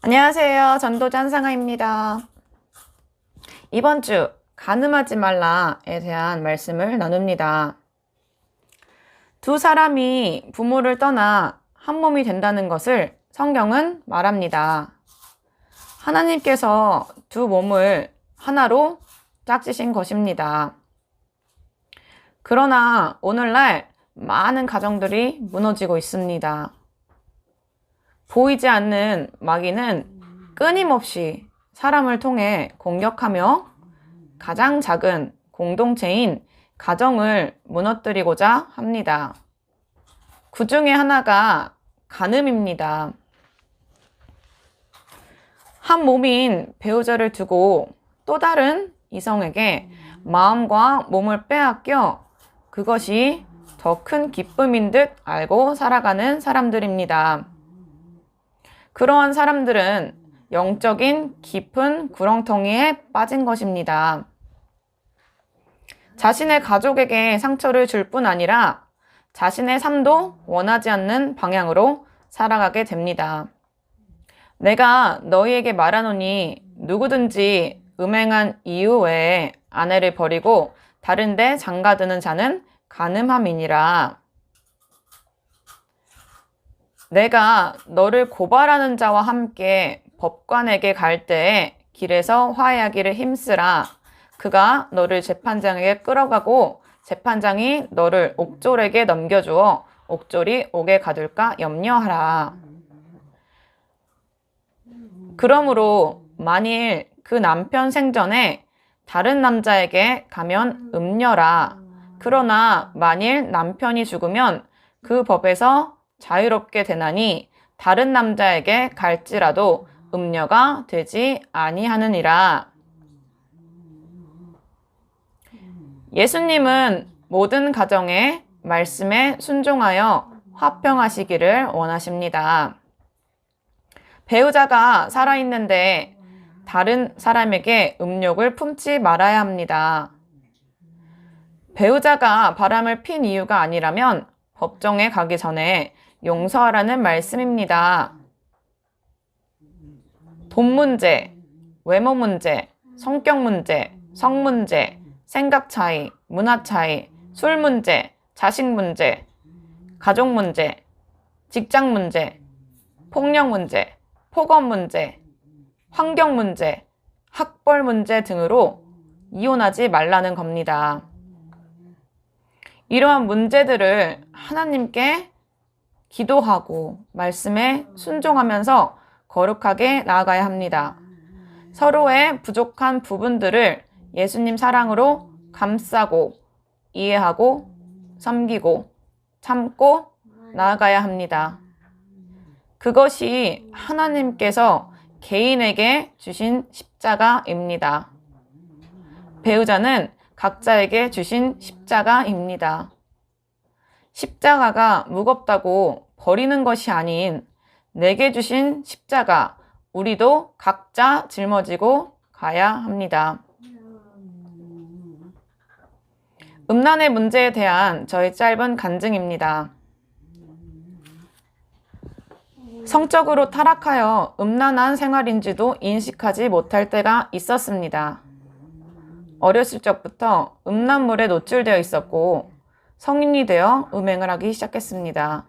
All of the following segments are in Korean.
안녕하세요. 전도자 한상아입니다. 이번 주 간음하지 말라에 대한 말씀을 나눕니다. 두 사람이 부모를 떠나 한 몸이 된다는 것을 성경은 말합니다. 하나님께서 두 몸을 하나로 짝지신 것입니다. 그러나 오늘날 많은 가정들이 무너지고 있습니다. 보이지 않는 마귀는 끊임없이 사람을 통해 공격하며 가장 작은 공동체인 가정을 무너뜨리고자 합니다. 그 중에 하나가 간음입니다. 한 몸인 배우자를 두고 또 다른 이성에게 마음과 몸을 빼앗겨 그것이 더 큰 기쁨인 듯 알고 살아가는 사람들입니다. 그러한 사람들은 영적인 깊은 구렁텅이에 빠진 것입니다. 자신의 가족에게 상처를 줄 뿐 아니라 자신의 삶도 원하지 않는 방향으로 살아가게 됩니다. 내가 너희에게 말하노니 누구든지 음행한 이유 외에 아내를 버리고 다른 데 장가드는 자는 간음함이니라. 내가 너를 고발하는 자와 함께 법관에게 갈 때에 길에서 화해하기를 힘쓰라. 그가 너를 재판장에게 끌어가고 재판장이 너를 옥졸에게 넘겨주어 옥졸이 옥에 가둘까 염려하라. 그러므로 만일 그 남편 생전에 다른 남자에게 가면 음녀라. 그러나 만일 남편이 죽으면 그 법에서 자유롭게 되나니 다른 남자에게 갈지라도 음녀가 되지 아니하느니라. 예수님은 모든 가정의 말씀에 순종하여 화평하시기를 원하십니다. 배우자가 살아있는데 다른 사람에게 음욕을 품지 말아야 합니다. 배우자가 바람을 핀 이유가 아니라면 법정에 가기 전에 용서하라는 말씀입니다. 돈 문제, 외모 문제, 성격 문제, 성 문제, 생각 차이, 문화 차이, 술 문제, 자식 문제, 가족 문제, 직장 문제, 폭력 문제, 폭언 문제, 환경 문제, 학벌 문제 등으로 이혼하지 말라는 겁니다. 이러한 문제들을 하나님께 기도하고 말씀에 순종하면서 거룩하게 나아가야 합니다. 서로의 부족한 부분들을 예수님 사랑으로 감싸고 이해하고 섬기고 참고 나아가야 합니다. 그것이 하나님께서 개인에게 주신 십자가입니다. 배우자는 각자에게 주신 십자가입니다. 십자가가 무겁다고 버리는 것이 아닌 내게 주신 십자가, 우리도 각자 짊어지고 가야 합니다. 음란의 문제에 대한 저의 짧은 간증입니다. 성적으로 타락하여 음란한 생활인지도 인식하지 못할 때가 있었습니다. 어렸을 적부터 음란물에 노출되어 있었고 성인이 되어 음행을 하기 시작했습니다.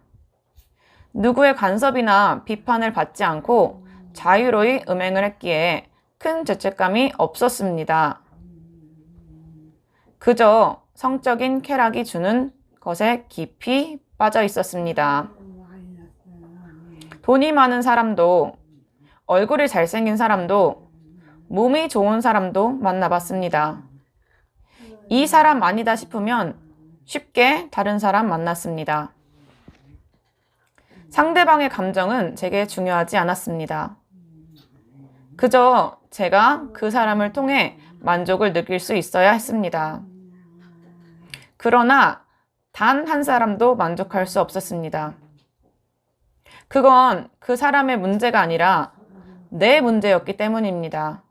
누구의 간섭이나 비판을 받지 않고 자유로이 음행을 했기에 큰 죄책감이 없었습니다. 그저 성적인 쾌락이 주는 것에 깊이 빠져 있었습니다. 돈이 많은 사람도, 얼굴이 잘생긴 사람도, 몸이 좋은 사람도 만나봤습니다. 이 사람 아니다 싶으면 쉽게 다른 사람 만났습니다. 상대방의 감정은 제게 중요하지 않았습니다. 그저 제가 그 사람을 통해 만족을 느낄 수 있어야 했습니다. 그러나 단 한 사람도 만족할 수 없었습니다. 그건 그 사람의 문제가 아니라 내 문제였기 때문입니다.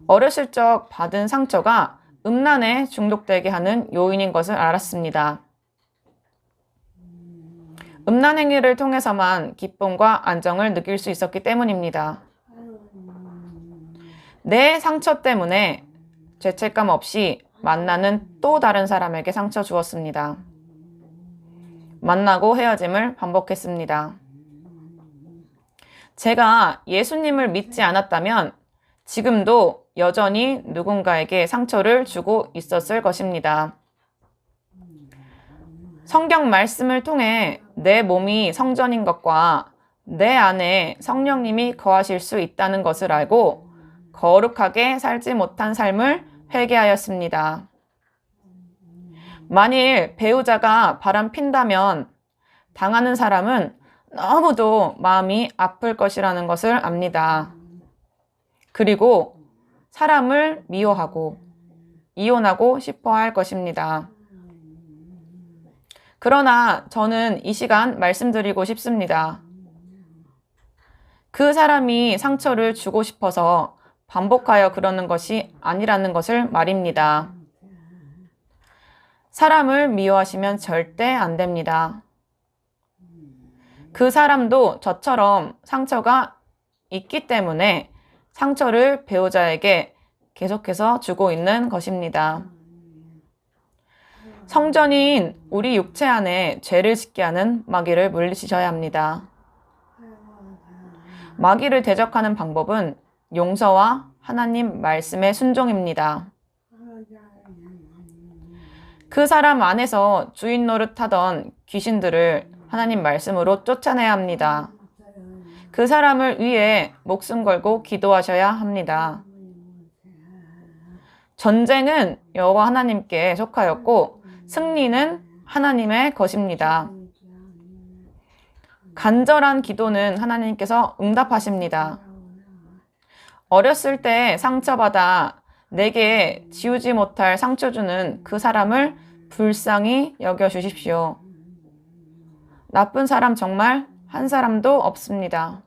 어렸을 적 받은 상처가 음란에 중독되게 하는 요인인 것을 알았습니다. 음란 행위를 통해서만 기쁨과 안정을 느낄 수 있었기 때문입니다. 내 상처 때문에 죄책감 없이 만나는 또 다른 사람에게 상처 주었습니다. 만나고 헤어짐을 반복했습니다. 제가 예수님을 믿지 않았다면 지금도 여전히 누군가에게 상처를 주고 있었을 것입니다. 성경 말씀을 통해 내 몸이 성전인 것과 내 안에 성령님이 거하실 수 있다는 것을 알고 거룩하게 살지 못한 삶을 회개하였습니다. 만일 배우자가 바람핀다면 당하는 사람은 너무도 마음이 아플 것이라는 것을 압니다. 그리고 사람을 미워하고 이혼하고 싶어 할 것입니다. 그러나 저는 이 시간 말씀드리고 싶습니다. 그 사람이 상처를 주고 싶어서 반복하여 그러는 것이 아니라는 것을 말입니다. 사람을 미워하시면 절대 안 됩니다. 그 사람도 저처럼 상처가 있기 때문에 상처를 배우자에게 계속해서 주고 있는 것입니다. 성전인 우리 육체 안에 죄를 짓게 하는 마귀를 물리치셔야 합니다. 마귀를 대적하는 방법은 용서와 하나님 말씀의 순종입니다. 그 사람 안에서 주인 노릇하던 귀신들을 하나님 말씀으로 쫓아내야 합니다. 그 사람을 위해 목숨 걸고 기도하셔야 합니다. 전쟁은 여호와 하나님께 속하였고 승리는 하나님의 것입니다. 간절한 기도는 하나님께서 응답하십니다. 어렸을 때 상처받아 내게 지우지 못할 상처 주는 그 사람을 불쌍히 여겨주십시오. 나쁜 사람 정말 한 사람도 없습니다.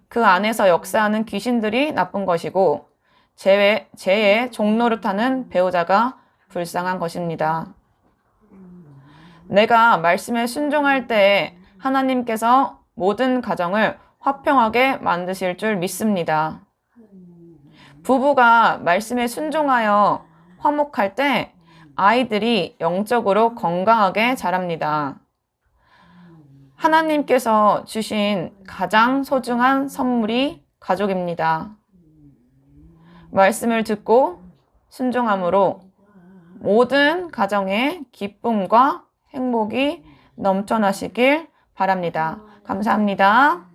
그 안에서 역사하는 귀신들이 나쁜 것이고 죄의 종노릇하는 배우자가 불쌍한 것입니다. 내가 말씀에 순종할 때에 하나님께서 모든 가정을 화평하게 만드실 줄 믿습니다. 부부가 말씀에 순종하여 화목할 때 아이들이 영적으로 건강하게 자랍니다. 하나님께서 주신 가장 소중한 선물이 가족입니다. 말씀을 듣고 순종함으로 모든 가정에 기쁨과 행복이 넘쳐나시길 바랍니다. 감사합니다.